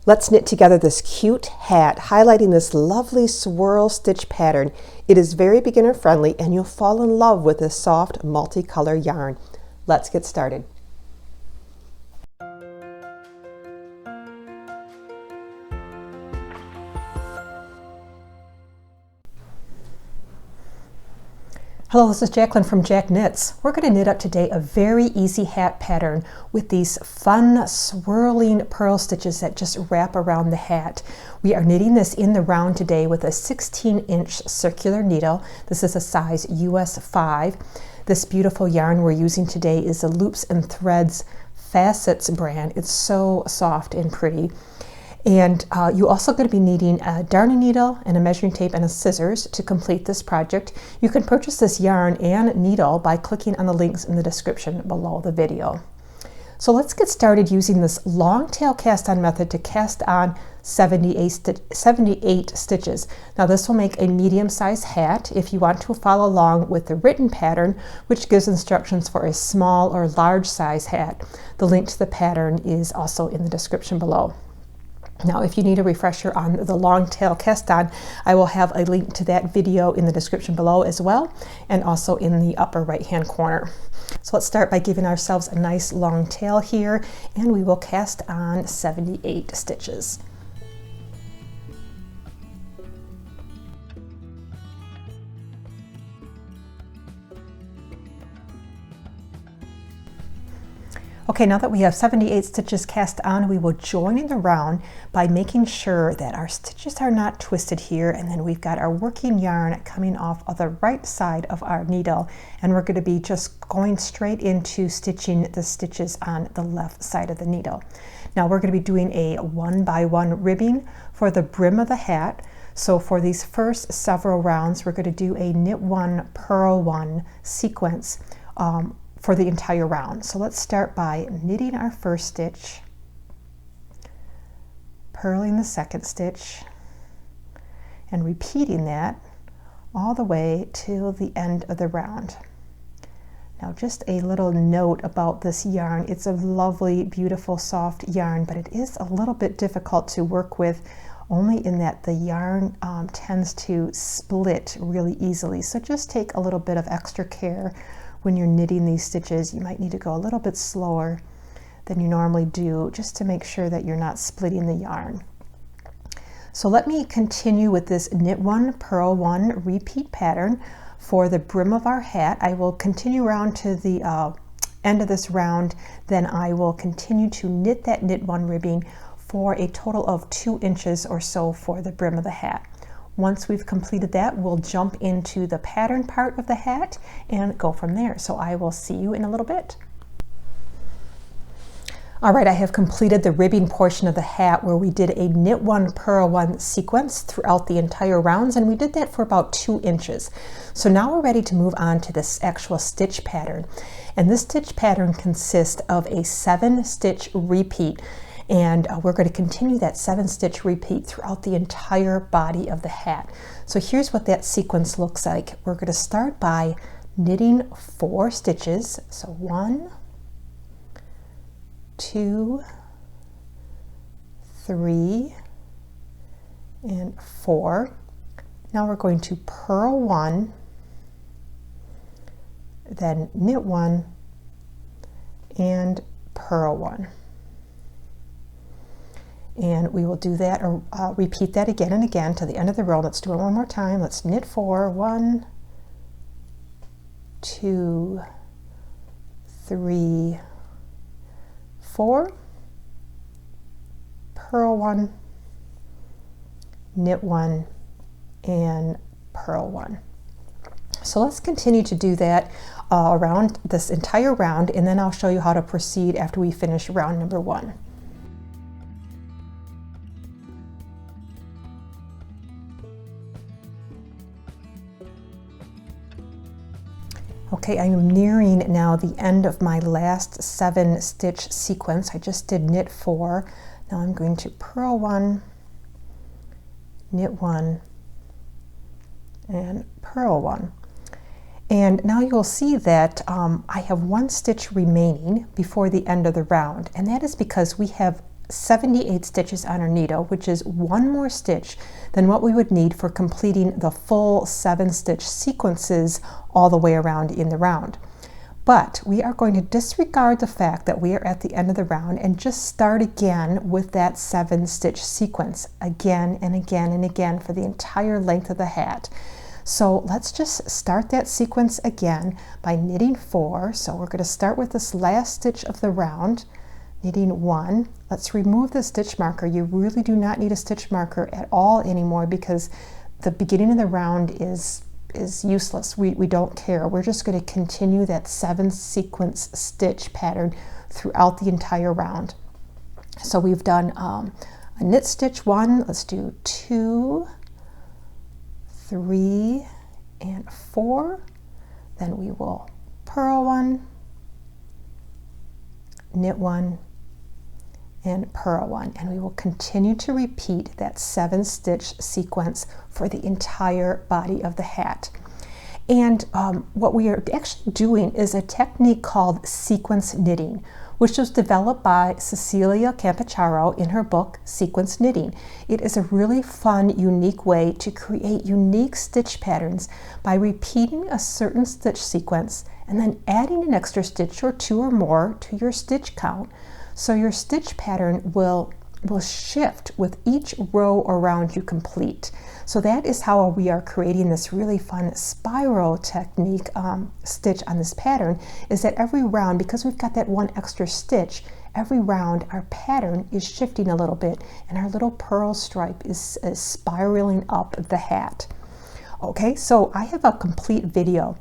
Let's knit together this cute hat, highlighting this lovely swirl stitch pattern. It is very beginner friendly and you'll fall in love with this soft multicolor yarn. Let's get started. Hello, this is Jacqueline from Jack Knits. We're going to knit up today a very easy hat pattern with these fun swirling purl stitches that just wrap around the hat. We are knitting this in the round today with a 16-inch circular needle. This is a size US 5. This beautiful yarn we're using today is the Loops and Threads Facets brand. It's so soft and pretty. And you're also going to be needing a darning needle and a measuring tape and a scissors to complete this project. You can purchase this yarn and needle by clicking on the links in the description below the video. So let's get started using this long tail cast on method to cast on 78 stitches. Now this will make a medium-sized hat. If you want to follow along with the written pattern, which gives instructions for a small or large size hat, the link to the pattern is also in the description below. Now, if you need a refresher on the long tail cast on, I will have a link to that video in the description below as well, and also in the upper right hand corner. So let's start by giving ourselves a nice long tail here, and we will cast on 78 stitches. Okay, now that we have 78 stitches cast on, we will join in the round by making sure that our stitches are not twisted here, and then we've got our working yarn coming off of the right side of our needle, and we're going to be just going straight into stitching the stitches on the left side of the needle. Now we're going to be doing a 1-by-1 ribbing for the brim of the hat. So for these first several rounds, we're going to do a knit 1, purl 1 sequence for the entire round. So let's start by knitting our first stitch, purling the second stitch, and repeating that all the way till the end of the round. Now just a little note about this yarn. It's a lovely, beautiful, soft yarn, but it is a little bit difficult to work with, only in that the yarn tends to split really easily. So just take a little bit of extra care when you're knitting these stitches. You might need to go a little bit slower than you normally do, just to make sure that you're not splitting the yarn. So let me continue with this knit 1, purl 1 repeat pattern for the brim of our hat. I will continue around to the end of this round, then I will continue to knit that knit 1 ribbing for a total of 2 inches or so for the brim of the hat. Once we've completed that, we'll jump into the pattern part of the hat and go from there. So I will see you in a little bit. All right, I have completed the ribbing portion of the hat where we did a knit 1, purl 1 sequence throughout the entire rounds, and we did that for about 2 inches. So now we're ready to move on to this actual stitch pattern. And this stitch pattern consists of a 7-stitch repeat. And we're going to continue that 7-stitch repeat throughout the entire body of the hat. So here's what that sequence looks like. We're going to start by knitting 4 stitches. So 1, 2, 3, and 4. Now we're going to purl 1, then knit 1, and purl 1. And we will do that, or repeat that again and again to the end of the row. Let's do it one more time. Let's knit 4, 1, 2, 3, 4, purl 1, knit 1, and purl 1. So let's continue to do that around this entire round, and then I'll show you how to proceed after we finish round number 1. Okay, I am nearing now the end of my last 7-stitch sequence. I just did knit 4. Now I'm going to purl 1, knit 1, and purl 1. And now you'll see that I have 1 stitch remaining before the end of the round, and that is because we have 78 stitches on our needle, which is one more stitch than what we would need for completing the full 7 stitch sequences all the way around in the round. But we are going to disregard the fact that we are at the end of the round and just start again with that 7 stitch sequence again and again and again for the entire length of the hat. So let's just start that sequence again by knitting 4. So we're going to start with this last stitch of the round, knitting 1. Let's remove the stitch marker. You really do not need a stitch marker at all anymore because the beginning of the round is useless. We don't care. We're just going to continue that 7 sequence stitch pattern throughout the entire round. So we've done a knit stitch 1. Let's do 2, 3, and 4. Then we will purl 1, knit 1, and purl 1, and we will continue to repeat that 7 stitch sequence for the entire body of the hat. And what we are actually doing is a technique called sequence knitting, which was developed by Cecelia Campochiaro in her book Sequence Knitting. It is a really fun, unique way to create unique stitch patterns by repeating a certain stitch sequence and then adding an extra stitch or 2 or more to your stitch count. So your stitch pattern will shift with each row or round you complete. So that is how we are creating this really fun spiral technique stitch on this pattern, is that every round, because we've got that 1 extra stitch, every round our pattern is shifting a little bit and our little purl stripe is spiraling up the hat. Okay, so I have a complete video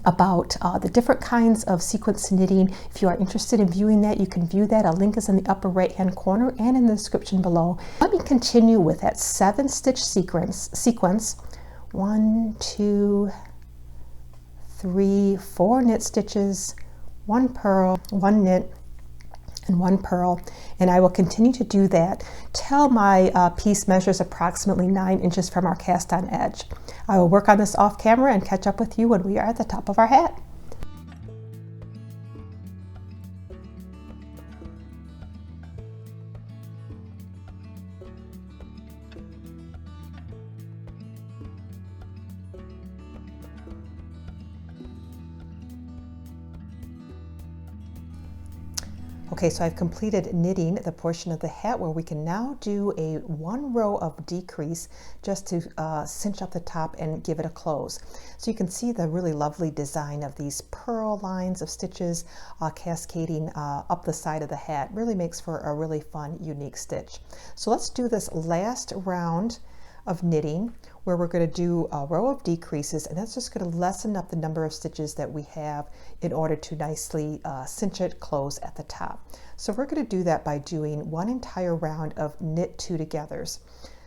about the different kinds of sequence knitting. If you are interested in viewing that, you can view that. A link is in the upper right hand corner and in the description below. Let me continue with that 7 stitch sequence. 1, 2, 3, 4 knit stitches, 1 purl, 1 knit, and 1 purl, and I will continue to do that till my piece measures approximately 9 inches from our cast on edge. I will work on this off camera and catch up with you when we are at the top of our hat. Okay, so I've completed knitting the portion of the hat where we can now do a 1 row of decrease just to cinch up the top and give it a close. So you can see the really lovely design of these purl lines of stitches cascading up the side of the hat. Really makes for a really fun, unique stitch. So let's do this last round of knitting where we're going to do a row of decreases, and that's just going to lessen up the number of stitches that we have in order to nicely cinch it close at the top. So we're going to do that by doing 1 entire round of knit 2 togethers.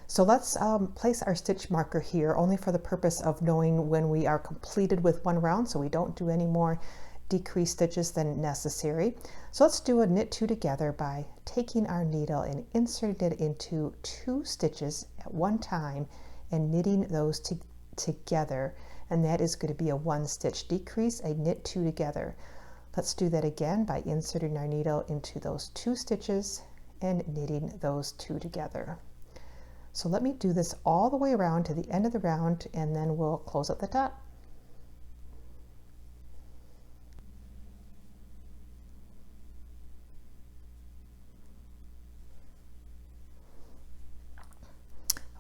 So let's place our stitch marker here only for the purpose of knowing when we are completed with 1 round, so we don't do any more decrease stitches than necessary. So let's do a knit 2 together by taking our needle and inserting it into 2 stitches at one time and knitting those together, and that is going to be a 1 stitch decrease, a knit 2 together. Let's do that again by inserting our needle into those 2 stitches and knitting those 2 together. So let me do this all the way around to the end of the round, and then we'll close at the top.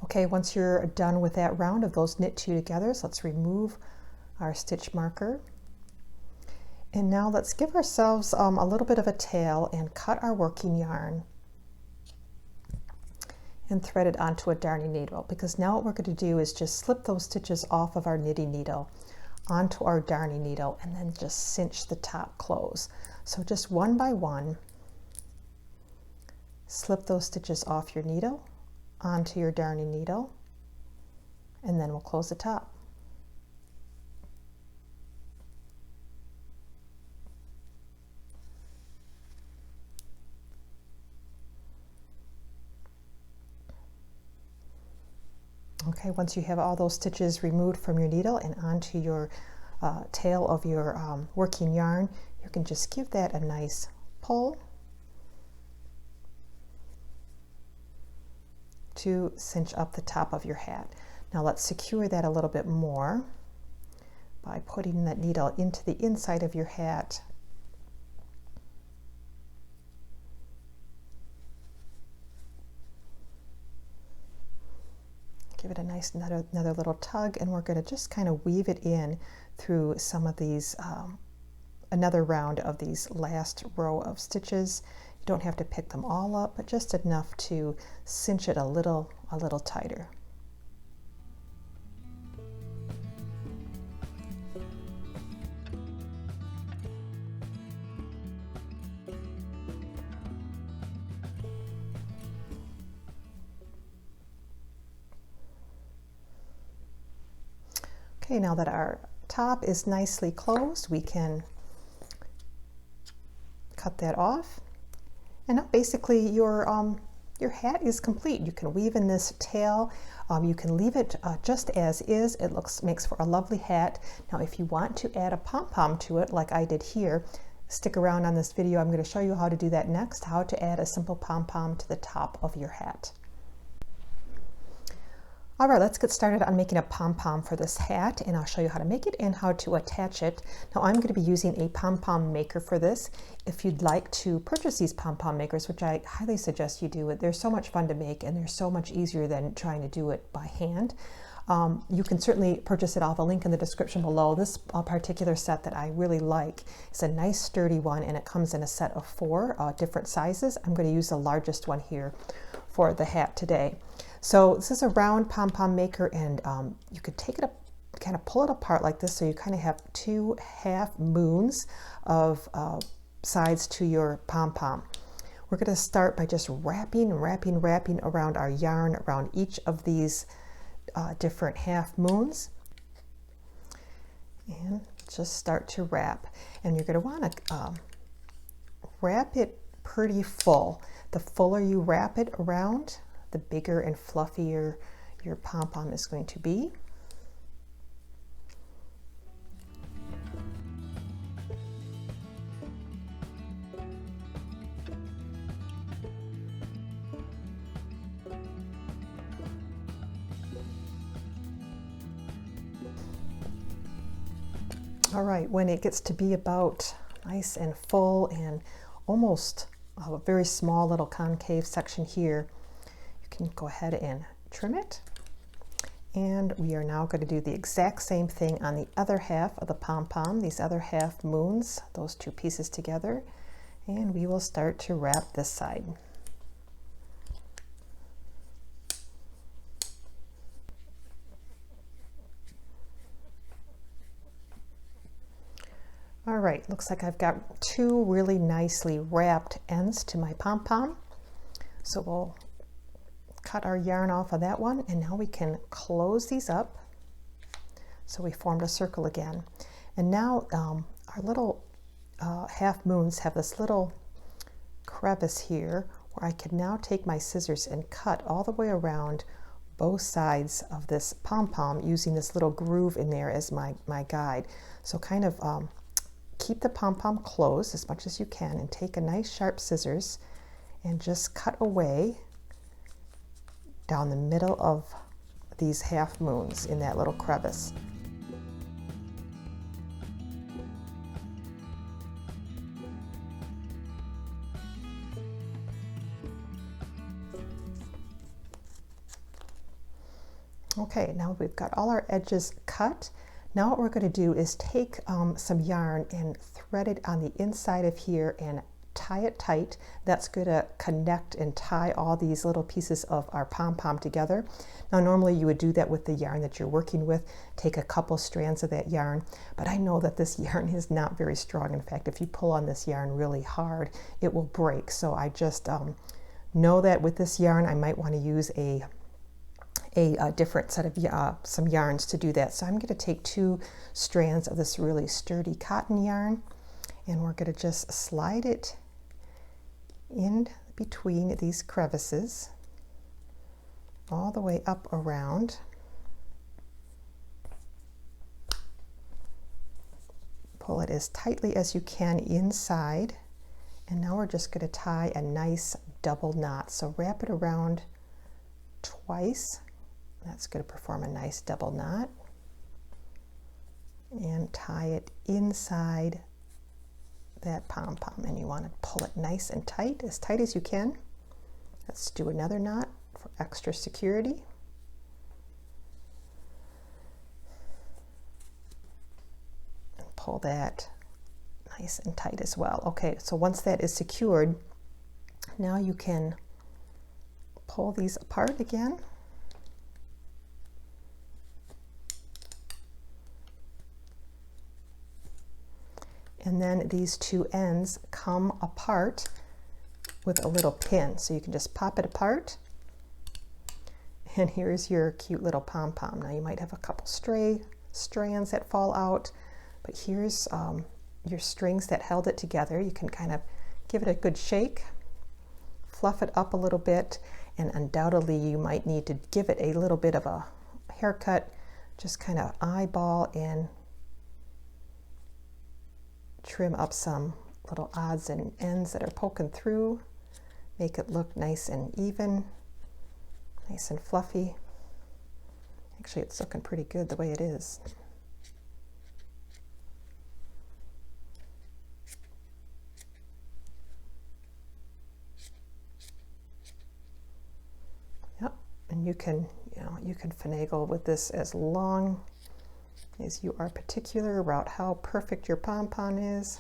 Okay, once you're done with that round of those knit 2 togethers, let's remove our stitch marker. And now let's give ourselves a little bit of a tail and cut our working yarn and thread it onto a darning needle, because now what we're going to do is just slip those stitches off of our knitting needle onto our darning needle and then just cinch the top close. So just one by one, slip those stitches off your needle onto your darning needle, and then we'll close the top. Okay, once you have all those stitches removed from your needle and onto your tail of your working yarn, you can just give that a nice pull. to cinch up the top of your hat. Now let's secure that a little bit more by putting that needle into the inside of your hat. Give it a nice another little tug, and we're going to just kind of weave it in through some of these, another round of these last row of stitches. You don't have to pick them all up, but just enough to cinch it a little tighter. Okay, now that our top is nicely closed, we can cut that off. And now basically your hat is complete. You can weave in this tail. You can leave it just as is. It makes for a lovely hat. Now if you want to add a pom-pom to it, like I did here, stick around on this video. I'm going to show you how to do that next, how to add a simple pom-pom to the top of your hat. All right, let's get started on making a pom-pom for this hat, and I'll show you how to make it and how to attach it. Now I'm going to be using a pom-pom maker for this. If you'd like to purchase these pom-pom makers, which I highly suggest you do, they're so much fun to make and they're so much easier than trying to do it by hand. You can certainly purchase it. I'll have a link in the description below. This particular set that I really like is a nice sturdy one, and it comes in a set of 4 different sizes. I'm going to use the largest one here for the hat today. So this is a round pom-pom maker, and you could take it up, kind of pull it apart like this, so you kind of have 2 half moons of sides to your pom-pom. We're going to start by just wrapping around our yarn around each of these different half moons, and just start to wrap. And you're going to want to wrap it pretty full. The fuller you wrap it around, the bigger and fluffier your pom-pom is going to be. All right, when it gets to be about nice and full and almost a very small little concave section here, can go ahead and trim it. And we are now going to do the exact same thing on the other half of the pom-pom, these other half moons, those 2 pieces together, and we will start to wrap this side. All right, looks like I've got 2 really nicely wrapped ends to my pom-pom. So we'll cut our yarn off of that one, and now we can close these up. So we formed a circle again, and now our little half moons have this little crevice here where I can now take my scissors and cut all the way around both sides of this pom-pom using this little groove in there as my guide. So kind of keep the pom-pom closed as much as you can, and take a nice sharp scissors and just cut away down the middle of these half moons in that little crevice. Okay, now we've got all our edges cut. Now what we're going to do is take some yarn and thread it on the inside of here and tie it tight. That's going to connect and tie all these little pieces of our pom-pom together. Now normally you would do that with the yarn that you're working with, take a couple strands of that yarn, but I know that this yarn is not very strong. In fact, if you pull on this yarn really hard, it will break. So I just know that with this yarn I might want to use a different set of some yarns to do that. So I'm going to take 2 strands of this really sturdy cotton yarn, and we're going to just slide it in between these crevices all the way up around. Pull it as tightly as you can inside, and now we're just going to tie a nice double knot. So wrap it around twice. That's going to perform a nice double knot. And tie it inside that pom-pom, and you want to pull it nice and tight as you can. Let's do another knot for extra security. And pull that nice and tight as well. Okay, so once that is secured, now you can pull these apart again. And then these two ends come apart with a little pin. So you can just pop it apart. And here's your cute little pom-pom. Now you might have a couple stray strands that fall out, but here's your strings that held it together. You can kind of give it a good shake, fluff it up a little bit, and undoubtedly you might need to give it a little bit of a haircut. Just kind of eyeball and trim up some little odds and ends that are poking through. Make it look nice and even, nice and fluffy. Actually, it's looking pretty good the way it is. Yep, and you can finagle with this as long as you are particular about how perfect your pom-pom is.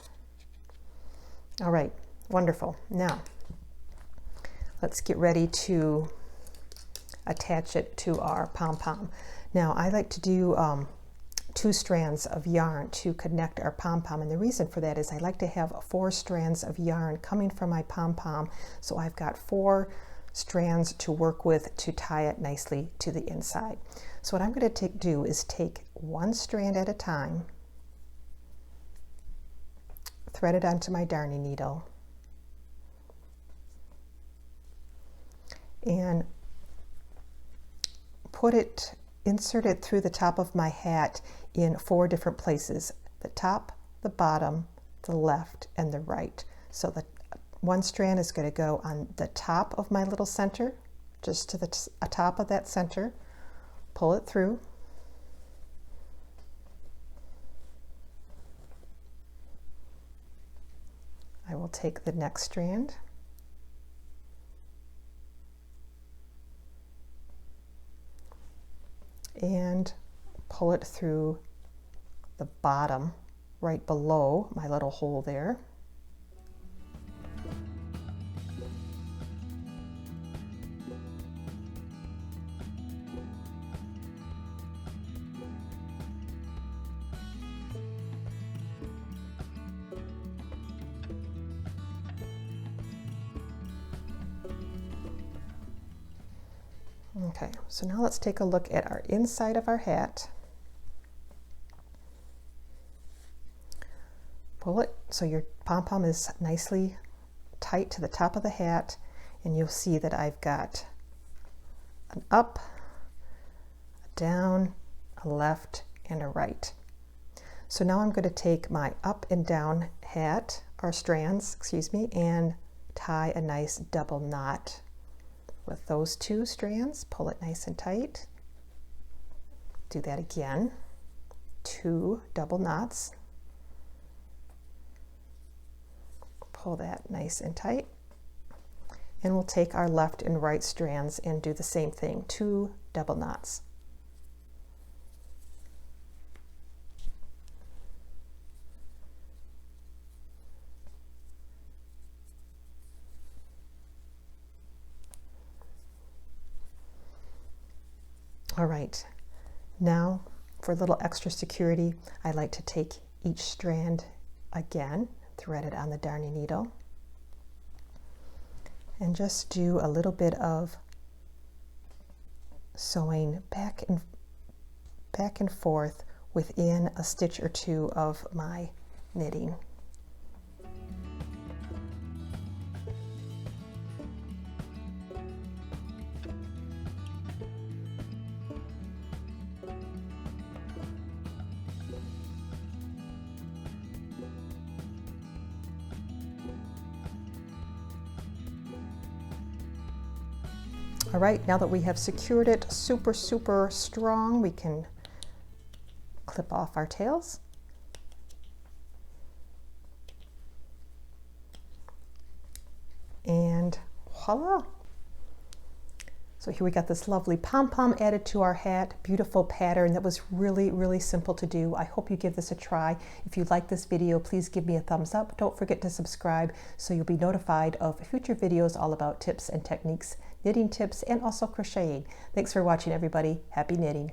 All right, wonderful. Now, let's get ready to attach it to our pom-pom. Now, I like to do 2 strands of yarn to connect our pom-pom, and the reason for that is I like to have 4 strands of yarn coming from my pom-pom, so I've got 4 strands to work with to tie it nicely to the inside. So what I'm going to do is take 1 strand at a time, thread it onto my darning needle, and insert it through the top of my hat in 4 different places: the top, the bottom, the left, and the right. So the 1 strand is going to go on the top of my little center, just to the top of that center. Pull it through. I will take the next strand and pull it through the bottom right below my little hole there. Okay, so now let's take a look at our inside of our hat. Pull it so your pom-pom is nicely tight to the top of the hat, and you'll see that I've got an up, a down, a left, and a right. So now I'm going to take my up and down hat, or strands, excuse me, and tie a nice double knot with those 2 strands. Pull it nice and tight. Do that again. 2 double knots. Pull that nice and tight. And we'll take our left and right strands and do the same thing. 2 double knots. All right, now for a little extra security, I like to take each strand again, thread it on the darning needle, and just do a little bit of sewing back and forth within a stitch or 2 of my knitting. All right, now that we have secured it super, super strong, we can clip off our tails. And voila. So here we got this lovely pom-pom added to our hat. Beautiful pattern that was really, really simple to do. I hope you give this a try. If you like this video, please give me a thumbs up. Don't forget to subscribe so you'll be notified of future videos all about tips and techniques, knitting tips, and also crocheting. Thanks for watching, everybody. Happy knitting.